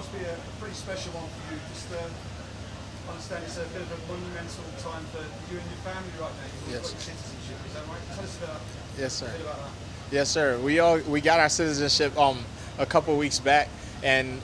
must be a pretty special one for you. Just I understand it's a bit of a monumental time for you and your family right now. You've got Yes. your citizenship, is that right? Tell us Yes, sir. a bit about that. Yes, sir. We got our citizenship a couple weeks back, and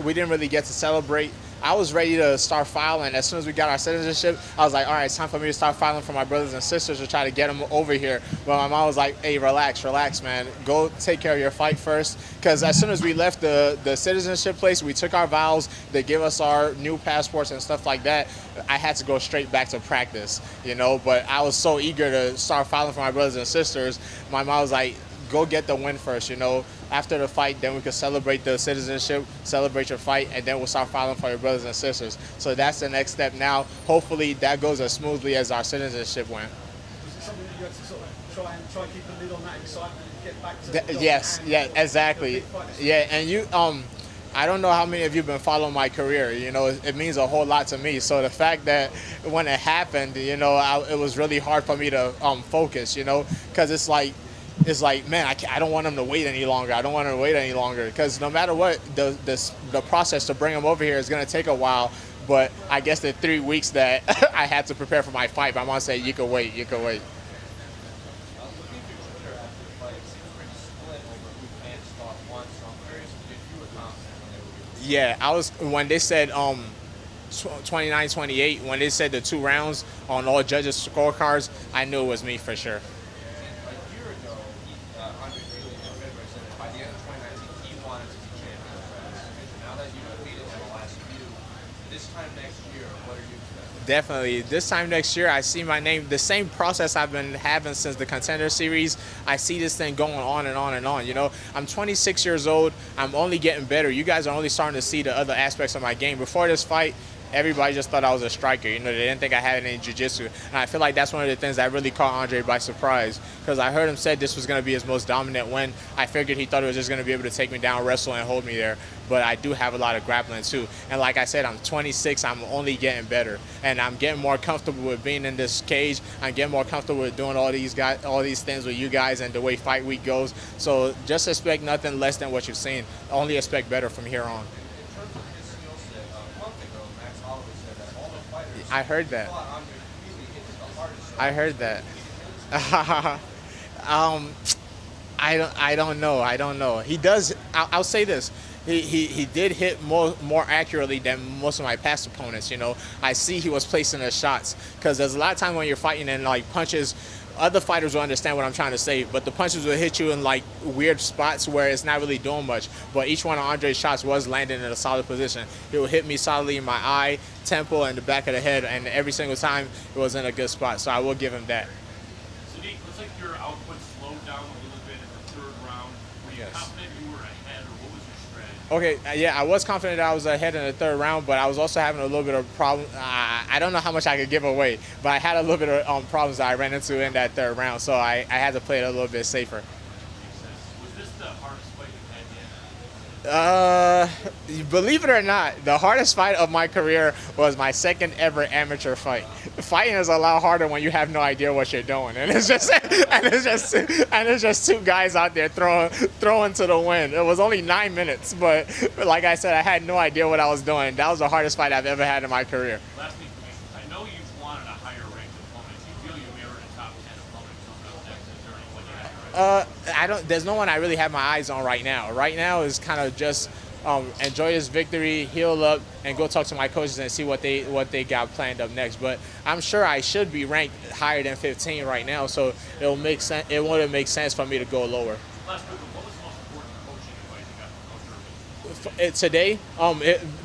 we didn't really get to celebrate. I was ready to start filing as soon as we got our citizenship. I was like, all right, it's time for me to start filing for my brothers and sisters to try to get them over here. But my mom was like, hey, relax, man. Go take care of your fight first. Because as soon as we left the citizenship place, we took our vows. They give us our new passports and stuff like that. I had to go straight back to practice, But I was so eager to start filing for my brothers and sisters. My mom was like, go get the win first. After the fight, then we could celebrate the citizenship, celebrate your fight, and then we'll start filing for your brothers and sisters. So that's the next step now. Hopefully that goes as smoothly as our citizenship went. Was it something that you had to sort of try and keep a lid on that excitement and get back to the Yes, yeah, exactly. Yeah, and I don't know how many of you have been following my career. It means a whole lot to me. So the fact that when it happened, it was really hard for me to focus, because it's like, man, I don't want him to wait any longer. I don't want him to wait any longer because no matter what, the process to bring him over here is going to take a while. But I guess the 3 weeks that I had to prepare for my fight, my mom said, you can wait. Yeah, I was when they said 29-28, when they said the 2 rounds on all judges' scorecards, I knew it was me for sure. A year ago, Andre Fili in February said that by the end of 2019, he wanted to be champion of the division. Now that you've competed in the last few, this time next year, what are you expecting? Definitely. This time next year, I see my name. The same process I've been having since the Contender Series. I see this thing going on and on and on. I'm 26 years old. I'm only getting better. You guys are only starting to see the other aspects of my game. Before this fight, everybody just thought I was a striker. They didn't think I had any jiu-jitsu. And I feel like that's one of the things that really caught Andre by surprise. Because I heard him said this was going to be his most dominant win. I figured he thought he was just going to be able to take me down, wrestle, and hold me there. But I do have a lot of grappling, too. And like I said, I'm 26. I'm only getting better. And I'm getting more comfortable with being in this cage. I'm getting more comfortable with doing all these things with you guys and the way fight week goes. So just expect nothing less than what you've seen. Only expect better from here on. I heard that. I heard that. I don't know. He does. I'll say this. He did hit more accurately than most of my past opponents. I see he was placing his shots because there's a lot of time when you're fighting and like punches. Other fighters will understand what I'm trying to say, but the punches will hit you in like weird spots where it's not really doing much. But each one of Andre's shots was landing in a solid position. He will hit me solidly in my eye, temple, and the back of the head, and every single time it was in a good spot. So I will give him that. Sodiq, looks like your output slowed down a little bit in the third round. Were you confident you were ahead, or what was your strategy? Okay, yeah, I was confident that I was ahead in the third round, but I was also having a little bit of problem. I don't know how much I could give away, but I had a little bit of problems that I ran into in that third round, so I had to play it a little bit safer. Was this the hardest fight you've had yet? Believe it or not, the hardest fight of my career was my second ever amateur fight. Fighting is a lot harder when you have no idea what you're doing, and it's just two guys out there throwing to the wind. It was only 9 minutes, but like I said, I had no idea what I was doing. That was the hardest fight I've ever had in my career. Last week, I know you've wanted a higher ranked opponent. You feel you mirrored a top 10 opponent coming up next. Is there anyone you have? I don't. There's no one I really have my eyes on right now. Right now is kind of just enjoy this victory, heal up, and go talk to my coaches and see what they got planned up next. But I'm sure I should be ranked higher than 15 right now, so it'll make sense. It wouldn't make sense for me to go lower. Last week, what was the most important coaching advice you got from Coach Irvin? Today,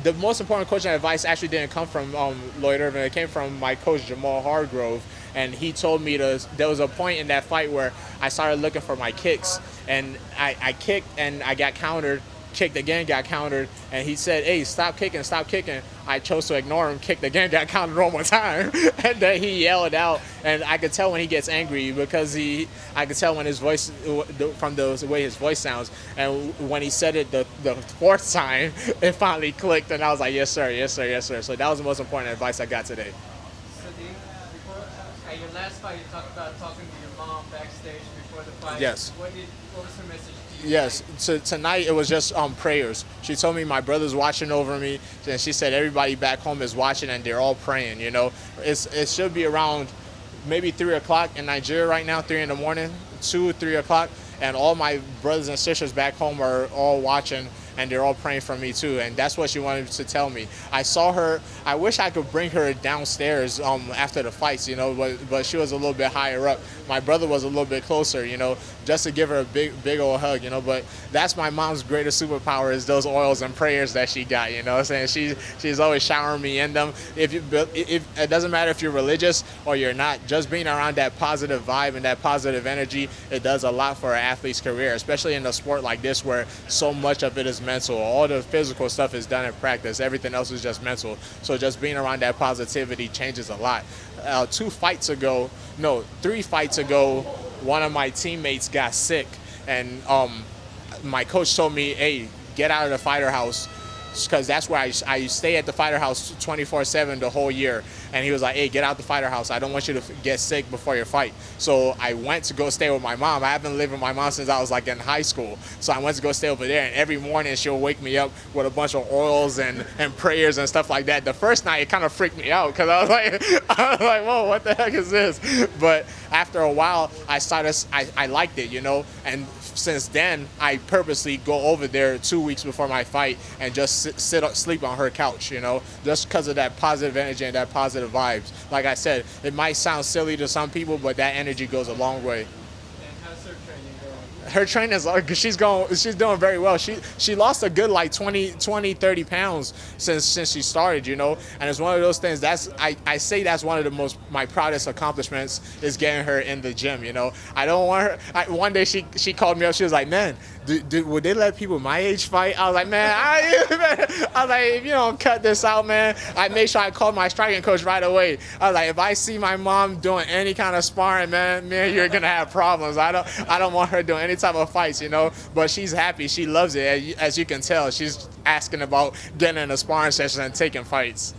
the most important coaching advice actually didn't come from Lloyd Irvin. It came from my coach Jamal Hargrove, and he told me there was a point in that fight where I started looking for my kicks, and I kicked and I got countered. Kicked again, got countered, and he said, hey, stop kicking. I chose to ignore him, kicked again, got countered one more time, and then he yelled out, and I could tell when he gets angry because I could tell when his voice, from the way his voice sounds, and when he said it the fourth time, it finally clicked, and I was like, yes sir. So that was the most important advice I got today. Sodiq, at your last fight, you talked about talking to your mom backstage before the fight. Yes. What was her message to you Yes, tonight it was just prayers. She told me my brother's watching over me, and she said everybody back home is watching and they're all praying. It should be around maybe 3 o'clock in Nigeria right now, 3 in the morning, 3 o'clock, and all my brothers and sisters back home are all watching and they're all praying for me too. And that's what she wanted to tell me. I saw her. I wish I could bring her downstairs after the fights, but she was a little bit higher up. My brother was a little bit closer, just to give her a big old hug, But that's my mom's greatest superpower is those oils and prayers that she got, I'm saying? She's always showering me in them. If it doesn't matter if you're religious or you're not, just being around that positive vibe and that positive energy, it does a lot for an athlete's career, especially in a sport like this where so much of it is mental. All the physical stuff is done in practice. Everything else is just mental. So just being around that positivity changes a lot. 3 fights ago, one of my teammates got sick, and my coach told me, hey, get out of the fighter house, because that's where I stay at the fighter house 24/7 the whole year. And he was like, hey, get out the fighter house. I don't want you to get sick before your fight. So I went to go stay with my mom. I haven't lived with my mom since I was like in high school. So I went to go stay over there, and every morning she'll wake me up with a bunch of oils and prayers and stuff like that. The first night it kind of freaked me out because I was like, whoa, what the heck is this? But after a while I liked it, and since then, I purposely go over there 2 weeks before my fight and just sleep on her couch, just because of that positive energy and that positive vibes. Like I said, it might sound silly to some people, but that energy goes a long way. And how's her training going? Her training is she's doing very well. She lost a good like 20, 30 pounds since she started, and it's one of those things I say that's one of my proudest accomplishments is getting her in the gym, I don't want her. One day she called me up. She was like, man, would they let people my age fight? I was like, man, I was like, if you don't cut this out, man. I made sure I called my striking coach right away. I was like, if I see my mom doing any kind of sparring, man, you're gonna have problems. I don't want her doing any type of fights, But she's happy. She loves it. As you can tell, she's asking about getting in a sparring session and taking fights.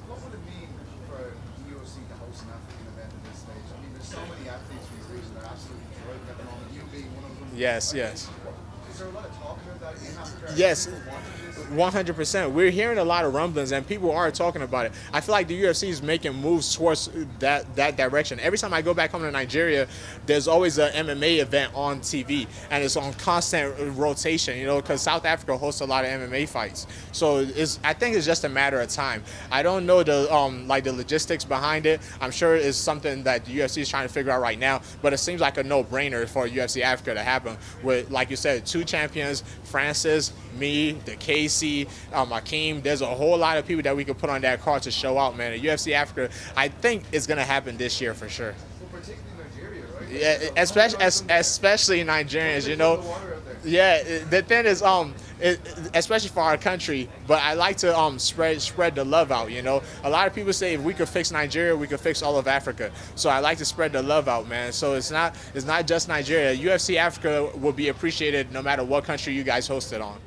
What would it mean for the UFC to host an African event at this stage? I mean, there's so many athletes these days that are absolutely thrilled at the moment. You being one of them. Yes. Is there a lot of talk about that in Africa? Yes. 100%. We're hearing a lot of rumblings, and people are talking about it. I feel like the UFC is making moves towards that direction. Every time I go back home to Nigeria, there's always an MMA event on TV, and it's on constant rotation, because South Africa hosts a lot of MMA fights. So I think it's just a matter of time. I don't know the logistics behind it. I'm sure it's something that the UFC is trying to figure out right now, but it seems like a no-brainer for UFC Africa to happen with, like you said, 2 champions, Francis, me, the Casey, Akeem. There's a whole lot of people that we could put on that card to show out, man. The UFC Africa, I think it's going to happen this year for sure. Well, particularly Nigeria, right? Yeah, especially Nigerians, Yeah, the thing is, especially for our country, but I like to spread the love out, A lot of people say if we could fix Nigeria, we could fix all of Africa. So I like to spread the love out, man. So it's not just Nigeria. UFC Africa will be appreciated no matter what country you guys host it on.